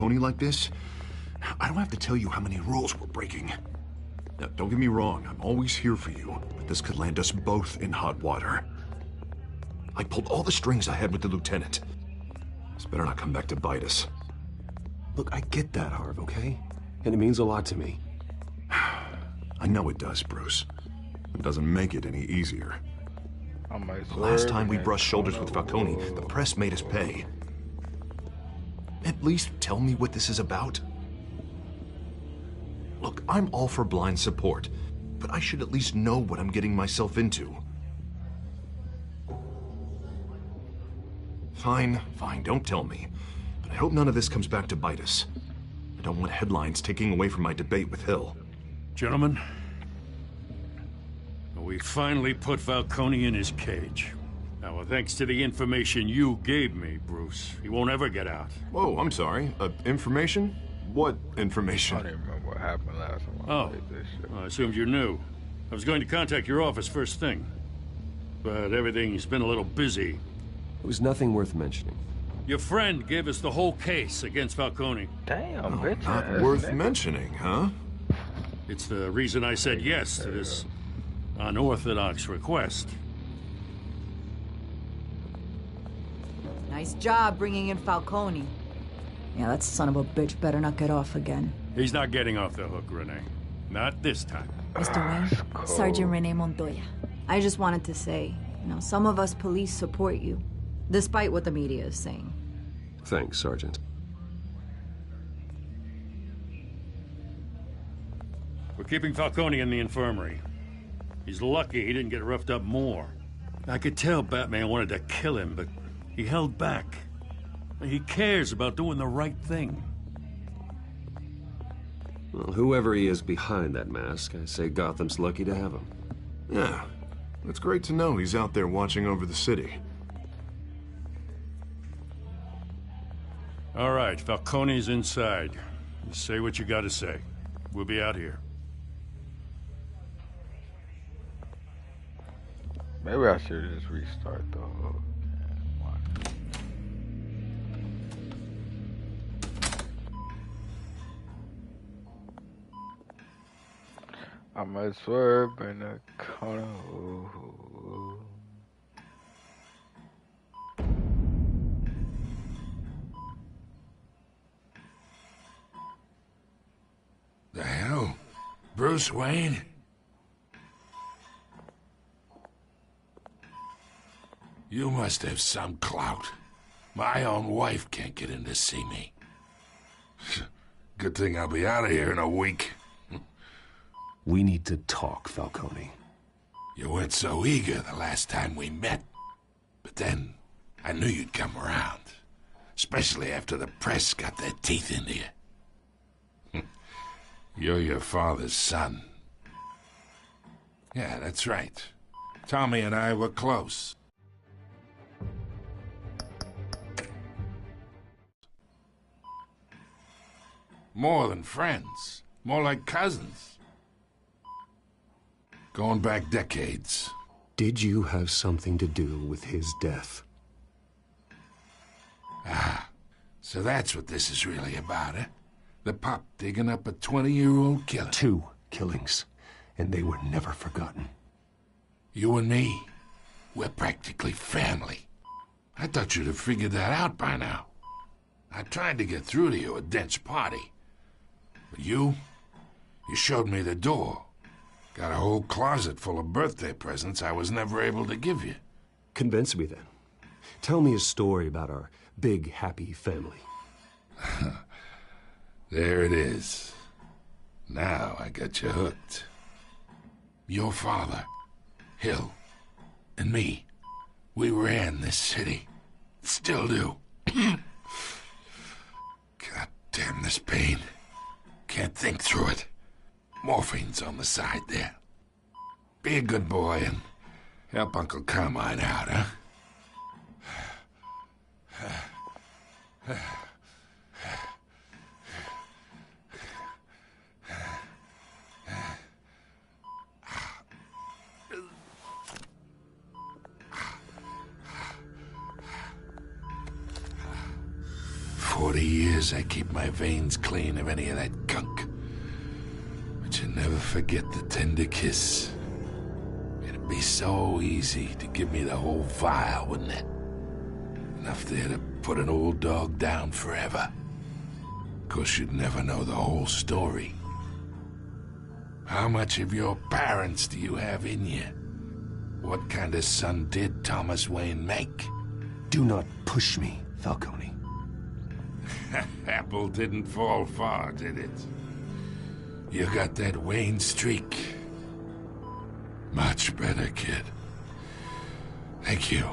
Falcone like this, I don't have to tell you how many rules we're breaking. Now, don't get me wrong, I'm always here for you, but this could land us both in hot water. I pulled all the strings I had with the lieutenant. This better not come back to bite us. Look, I get that, Harv, okay? And it means a lot to me. I know it does, Bruce. It doesn't make it any easier. The last time we brushed shoulders with Falcone, the press made us pay. At least tell me what this is about. Look, I'm all for blind support, but I should at least know what I'm getting myself into. Fine, don't tell me. But I hope none of this comes back to bite us. I don't want headlines taking away from my debate with Hill. Gentlemen, we finally put Falcone in his cage. Now, thanks to the information you gave me, Bruce, he won't ever get out. Whoa, I'm sorry. Information? What information? I don't even remember what happened last time I Oh, played this shit. I assumed you knew. I was going to contact your office first thing, but everything's been a little busy. It was nothing worth mentioning. Your friend gave us the whole case against Falcone. Damn, bitch. Not worth mentioning, huh? It's the reason I said yes to this unorthodox request. Nice job bringing in Falcone. Yeah, that son of a bitch better not get off again. He's not getting off the hook, Renee. Not this time. Mr. Wayne, Sergeant Renee Montoya. I just wanted to say, some of us police support you, despite what the media is saying. Thanks, Sergeant. We're keeping Falcone in the infirmary. He's lucky he didn't get roughed up more. I could tell Batman wanted to kill him, but he held back. He cares about doing the right thing. Well, whoever he is behind that mask, I say Gotham's lucky to have him. Yeah, it's great to know he's out there watching over the city. All right, Falcone's inside. You say what you gotta say. We'll be out here. Maybe I should just restart the whole. I might swerve in the corner. Ooh. The hell? Bruce Wayne? You must have some clout. My own wife can't get in to see me. Good thing I'll be out of here in a week. We need to talk, Falcone. You weren't so eager the last time we met. But then, I knew you'd come around. Especially after the press got their teeth into you. You're your father's son. Yeah, that's right. Tommy and I were close. More than friends. More like cousins. Going back decades. Did you have something to do with his death? Ah, so that's what this is really about, eh? The pup digging up a 20-year-old killer. 2 killings, and they were never forgotten. You and me, we're practically family. I thought you'd have figured that out by now. I tried to get through to you at Dent's party. But you showed me the door. Got a whole closet full of birthday presents I was never able to give you. Convince me then. Tell me a story about our big, happy family. There it is. Now I got you hooked. Your father, Hill, and me, we ran this city. Still do. God damn this pain. Can't think through it. Morphine's on the side there. Be a good boy and help Uncle Carmine out, huh? 40 years years, I keep my veins clean of any of that gunk. But you never forget the tender kiss. It'd be so easy to give me the whole vial, wouldn't it? Enough there to put an old dog down forever. Of course, you'd never know the whole story. How much of your parents do you have in you? What kind of son did Thomas Wayne make? Do not push me, Falcone. Apple didn't fall far, did it? You got that Wayne streak. Much better, kid. Thank you.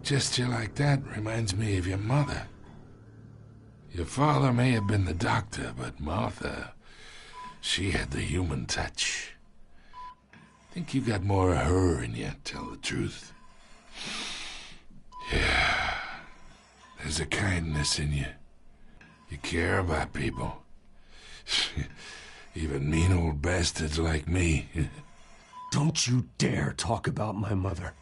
Gesture like that reminds me of your mother. Your father may have been the doctor, but Martha, she had the human touch. Think you got more of her in you, tell the truth. Yeah. There's a kindness in you. You care about people. Even mean old bastards like me. Don't you dare talk about my mother.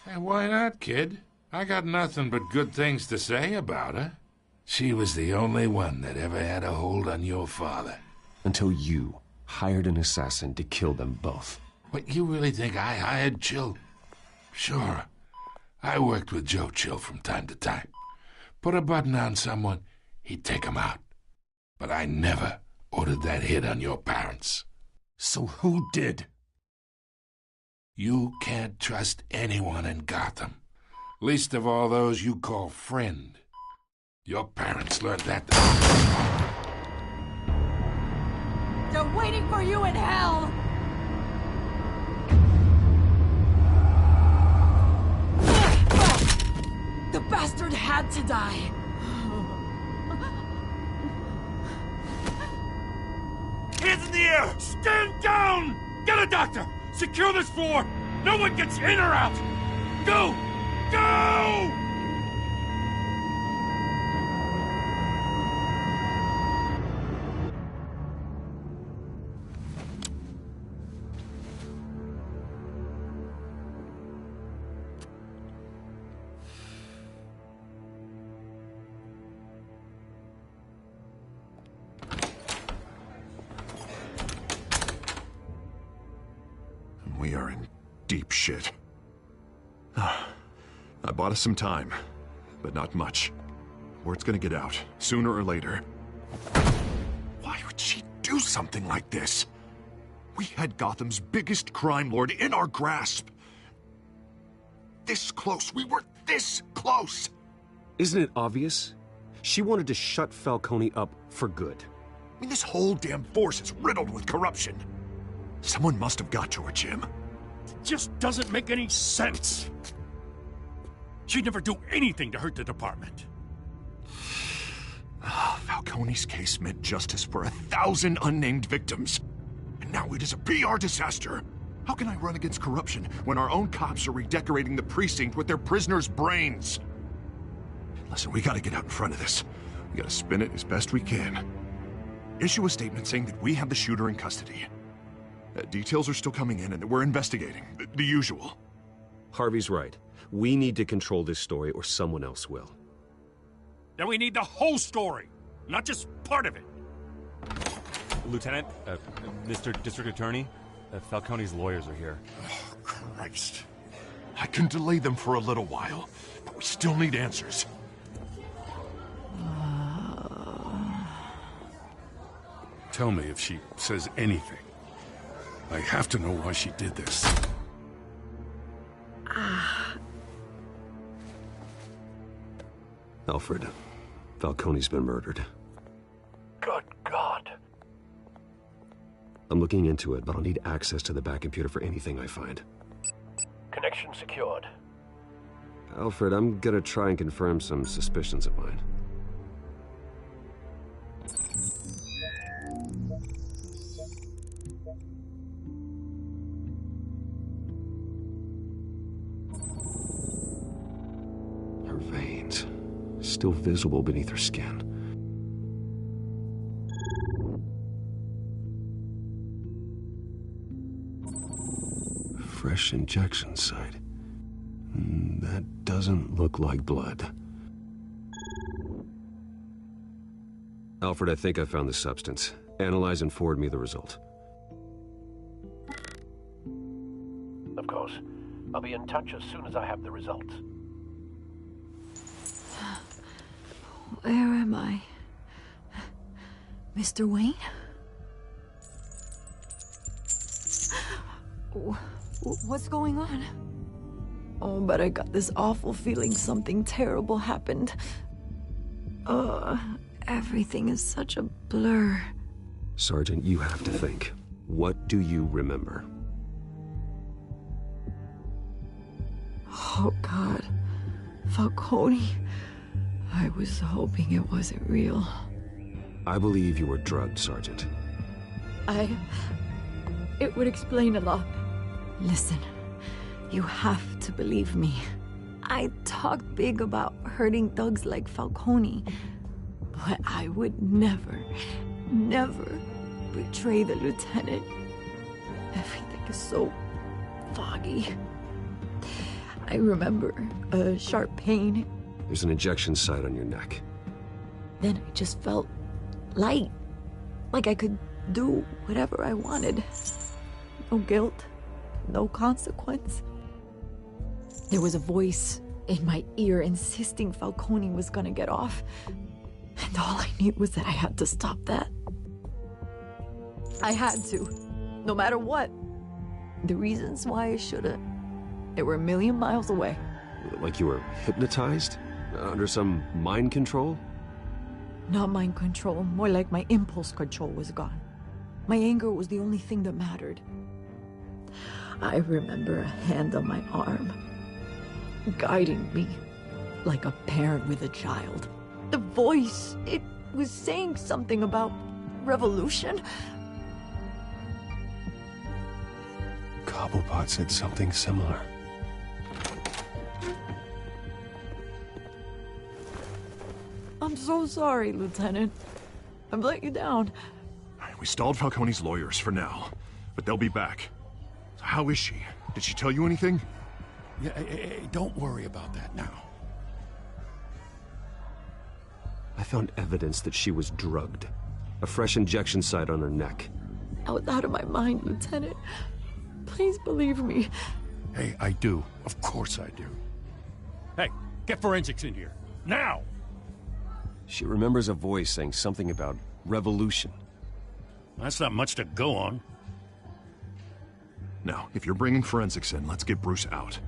Hey, why not, kid? I got nothing but good things to say about her. She was the only one that ever had a hold on your father. Until you hired an assassin to kill them both. What, you really think I hired Chill? Sure. I worked with Joe Chill from time to time. Put a button on someone, he'd take 'em out. But I never ordered that hit on your parents. So who did? You can't trust anyone in Gotham. Least of all those you call friend. Your parents learned that. They're waiting for you in hell! The bastard had to die. Hands in the air! Stand down! Get a doctor! Secure this floor! No one gets in or out! Go! Go! We are in deep shit. I bought us some time, but not much. Word's gonna get out, sooner or later. Why would she do something like this? We had Gotham's biggest crime lord in our grasp. This close, we were this close! Isn't it obvious? She wanted to shut Falcone up for good. I mean, this whole damn force is riddled with corruption. Someone must have got to her, Jim. It just doesn't make any sense. She'd never do anything to hurt the department. Falcone's case meant justice for 1,000 unnamed victims. And now it is a PR disaster. How can I run against corruption when our own cops are redecorating the precinct with their prisoners' brains? Listen, we gotta get out in front of this. We gotta spin it as best we can. Issue a statement saying that we have the shooter in custody. Details are still coming in and that we're investigating. The usual. Harvey's right. We need to control this story or someone else will. Then we need the whole story, not just part of it. Lieutenant, Mr. District Attorney, Falcone's lawyers are here. Oh, Christ. I can delay them for a little while, but we still need answers. Tell me if she says anything. I have to know why she did this. Alfred, Falcone's been murdered. Good God. I'm looking into it, but I'll need access to the back computer for anything I find. Connection secured. Alfred, I'm gonna try and confirm some suspicions of mine. Her veins, still visible beneath her skin. Fresh injection site. That doesn't look like blood. Alfred, I think I found the substance. Analyze and forward me the result. Of course. I'll be in touch as soon as I have the results. Where am I? Mr. Wayne? What's going on? Oh, but I got this awful feeling something terrible happened. Everything is such a blur. Sergeant, you have to think. What do you remember? Oh, God. Falcone. I was hoping it wasn't real. I believe you were drugged, Sergeant. It would explain a lot. Listen, you have to believe me. I talked big about hurting thugs like Falcone, but I would never betray the lieutenant. Everything is so foggy. I remember a sharp pain. There's an injection site on your neck. Then I just felt light, like I could do whatever I wanted. No guilt, no consequence. There was a voice in my ear insisting Falcone was gonna get off. And all I knew was that I had to stop that. I had to, no matter what. The reasons why I shouldn't, they were a million miles away. Like you were hypnotized? Under some mind control? Not mind control, more like my impulse control was gone. My anger was the only thing that mattered. I remember a hand on my arm, guiding me like a parent with a child. The voice, it was saying something about revolution. Cobblepot said something similar. I'm so sorry, Lieutenant. I've let you down. We stalled Falcone's lawyers for now, but they'll be back. So how is she? Did she tell you anything? Yeah, don't worry about that now. I found evidence that she was drugged. A fresh injection site on her neck. I was out of my mind, Lieutenant. Please believe me. Hey, I do. Of course I do. Hey, get forensics in here. Now! She remembers a voice saying something about revolution. That's not much to go on. Now, if you're bringing forensics in, let's get Bruce out.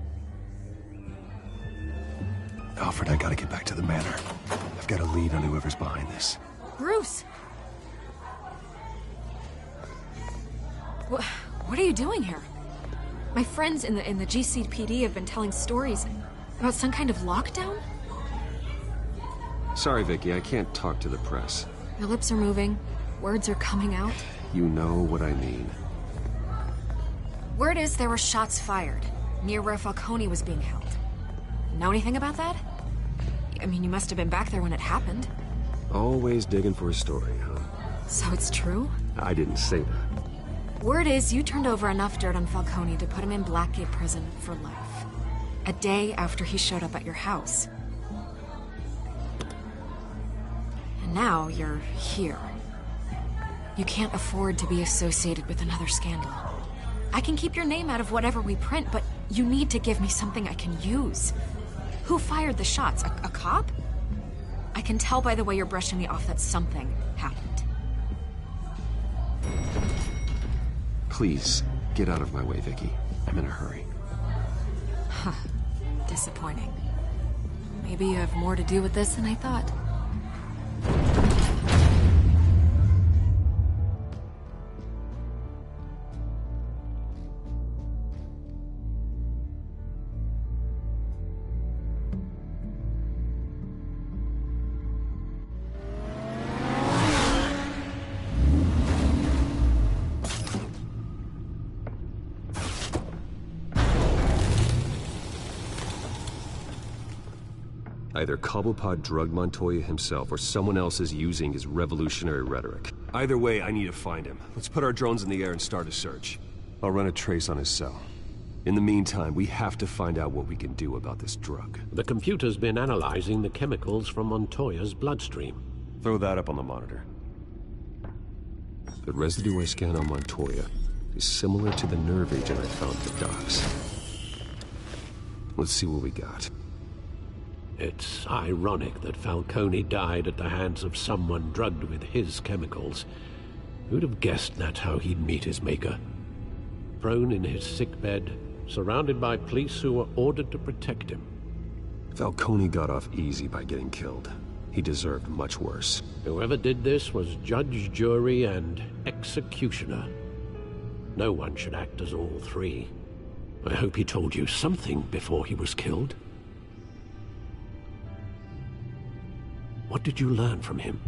Alfred, I gotta get back to the manor. I've got a lead on whoever's behind this. Bruce! What are you doing here? My friends in the GCPD have been telling stories about some kind of lockdown? Sorry, Vicky, I can't talk to the press. Your lips are moving. Words are coming out. You know what I mean. Word is there were shots fired near where Falcone was being held. Know anything about that? I mean, you must have been back there when it happened. Always digging for a story, huh? So it's true? I didn't say that. Word is you turned over enough dirt on Falcone to put him in Blackgate Prison for life. A day after he showed up at your house. And now you're here. You can't afford to be associated with another scandal. I can keep your name out of whatever we print, but you need to give me something I can use. Who fired the shots? A cop? I can tell by the way you're brushing me off that something happened. Please, get out of my way, Vicky. I'm in a hurry. Huh. Disappointing. Maybe you have more to do with this than I thought. Either Cobblepot drugged Montoya himself, or someone else is using his revolutionary rhetoric. Either way, I need to find him. Let's put our drones in the air and start a search. I'll run a trace on his cell. In the meantime, we have to find out what we can do about this drug. The computer's been analyzing the chemicals from Montoya's bloodstream. Throw that up on the monitor. The residue I scanned on Montoya is similar to the nerve agent I found at the docks. Let's see what we got. It's ironic that Falcone died at the hands of someone drugged with his chemicals. Who'd have guessed that's how he'd meet his maker? Prone in his sickbed, surrounded by police who were ordered to protect him. Falcone got off easy by getting killed. He deserved much worse. Whoever did this was judge, jury, and executioner. No one should act as all three. I hope he told you something before he was killed. What did you learn from him?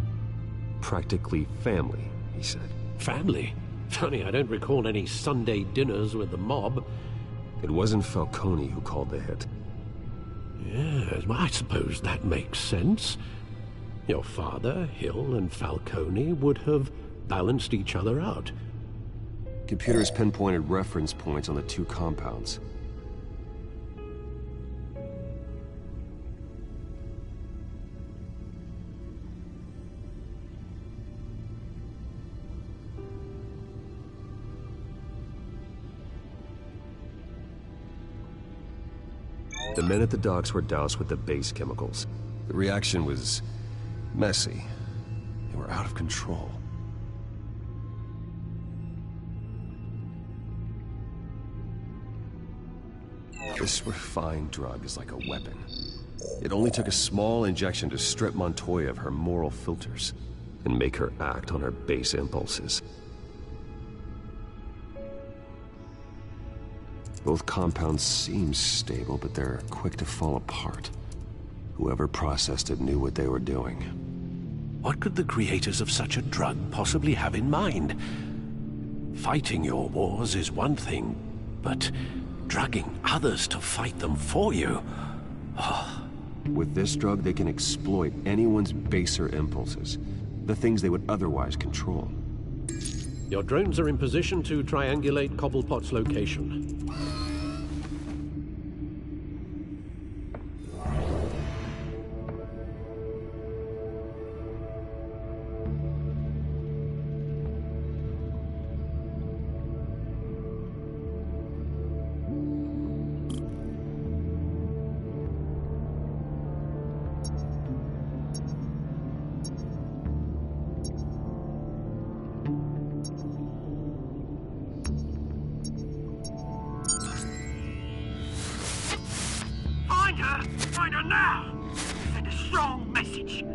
Practically family, he said. Family? Funny, I don't recall any Sunday dinners with the mob. It wasn't Falcone who called the hit. Yes, well, I suppose that makes sense. Your father, Hill, and Falcone would have balanced each other out. Computers pinpointed reference points on the two compounds. The men at the docks were doused with the base chemicals. The reaction was messy. They were out of control. This refined drug is like a weapon. It only took a small injection to strip Montoya of her moral filters and make her act on her base impulses. Both compounds seem stable, but they're quick to fall apart. Whoever processed it knew what they were doing. What could the creators of such a drug possibly have in mind? Fighting your wars is one thing, but drugging others to fight them for you? With this drug, they can exploit anyone's baser impulses, the things they would otherwise control. Your drones are in position to triangulate Cobblepot's location. Find her now! Send a strong message.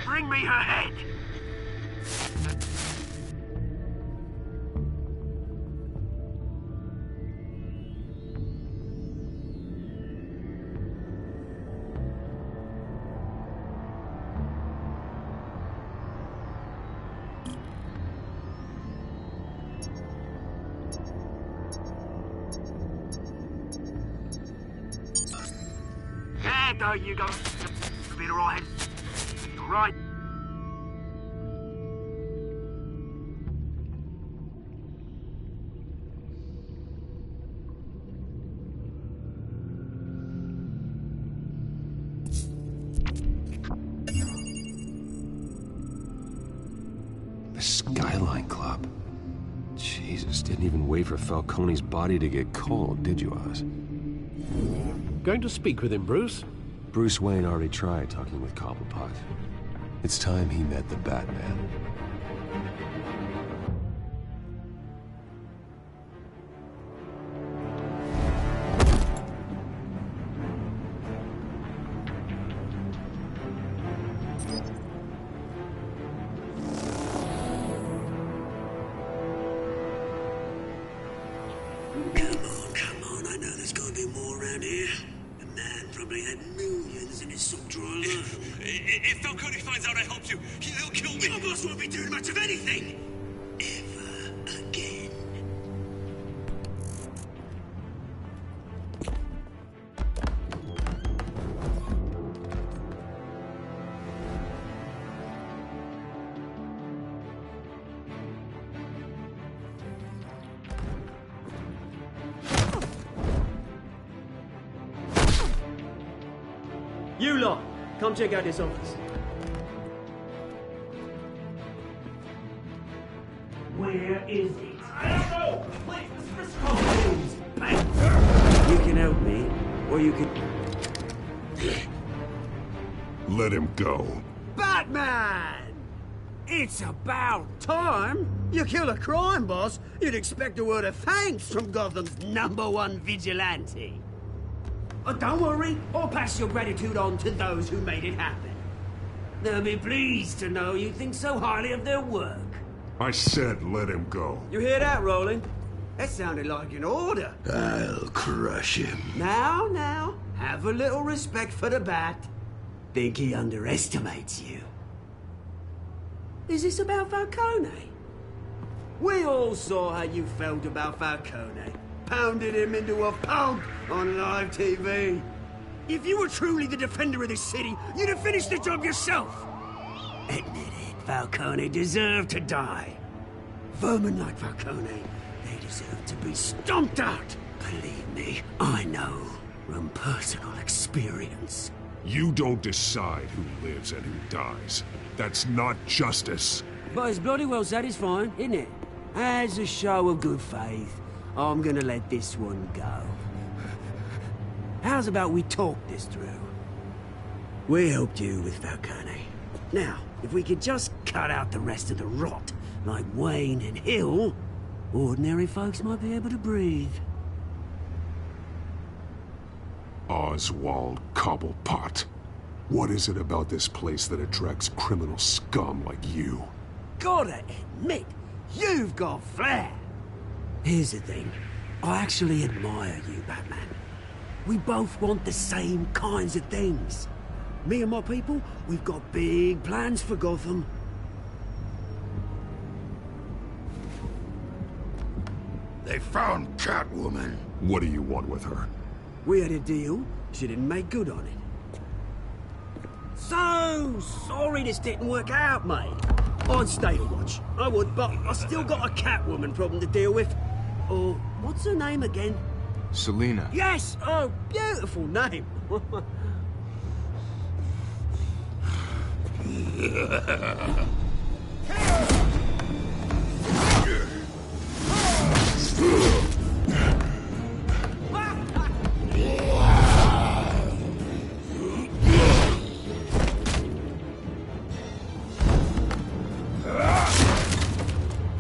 Bring me her head! There you go. Be all right. All right. The Skyline Club. Jesus, didn't even wait for Falcone's body to get cold, did you, Oz? Going to speak with him, Bruce? Bruce Wayne already tried talking with Cobblepot. It's time he met the Batman. Come on, I know there's gotta be more around here. The man probably had millions in his sock drawer alone. If Falcone finds out I helped you, he'll kill me. Your boss won't be doing much of anything. Ever again. You lot, come check out this office. Where is it? I don't know! Wait, you can help me, or you can... Let him go. Batman! It's about time! You kill a crime boss, you'd expect a word of thanks from Gotham's #1 vigilante. Oh, don't worry, I'll pass your gratitude on to those who made it happen. They'll be pleased to know you think so highly of their work. I said let him go. You hear that, Roland? That sounded like an order. I'll crush him. Now, have a little respect for the Bat. Think he underestimates you. Is this about Falcone? We all saw how you felt about Falcone. Pounded him into a pulp on live TV. If you were truly the defender of this city, you'd have finished the job yourself. Admit it, Falcone deserved to die. Vermin like Falcone, they deserve to be stomped out. Believe me, I know from personal experience. You don't decide who lives and who dies. That's not justice. But it's bloody well satisfying, isn't it? As a show of good faith, I'm gonna let this one go. How's about we talk this through? We helped you with Falcone. Now, if we could just cut out the rest of the rot, like Wayne and Hill, ordinary folks might be able to breathe. Oswald Cobblepot. What is it about this place that attracts criminal scum like you? Gotta admit, you've got flair. Here's the thing. I actually admire you, Batman. We both want the same kinds of things. Me and my people, we've got big plans for Gotham. They found Catwoman. What do you want with her? We had a deal. She didn't make good on it. So sorry this didn't work out, mate. I'd stay to watch. I would, but I still got a Catwoman problem to deal with. Oh, what's her name again? Selina. Yes! Oh, beautiful name.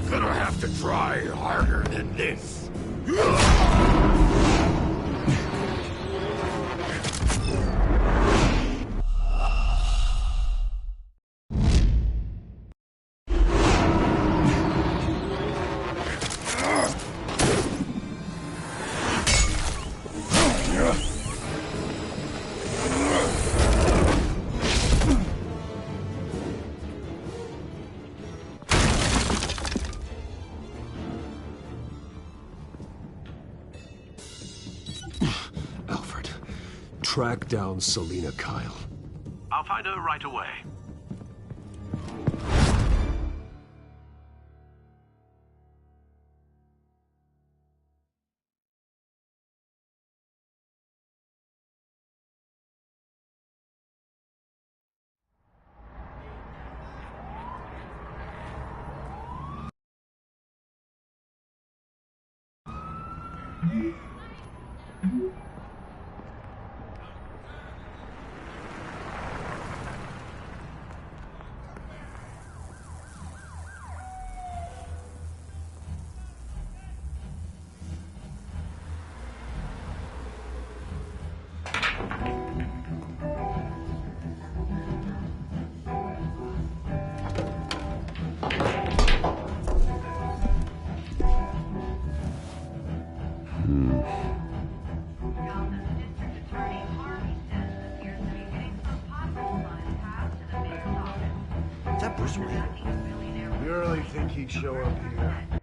Gonna have to try harder than this. Track down Selina Kyle. I'll find her right away. You really think he'd show up here?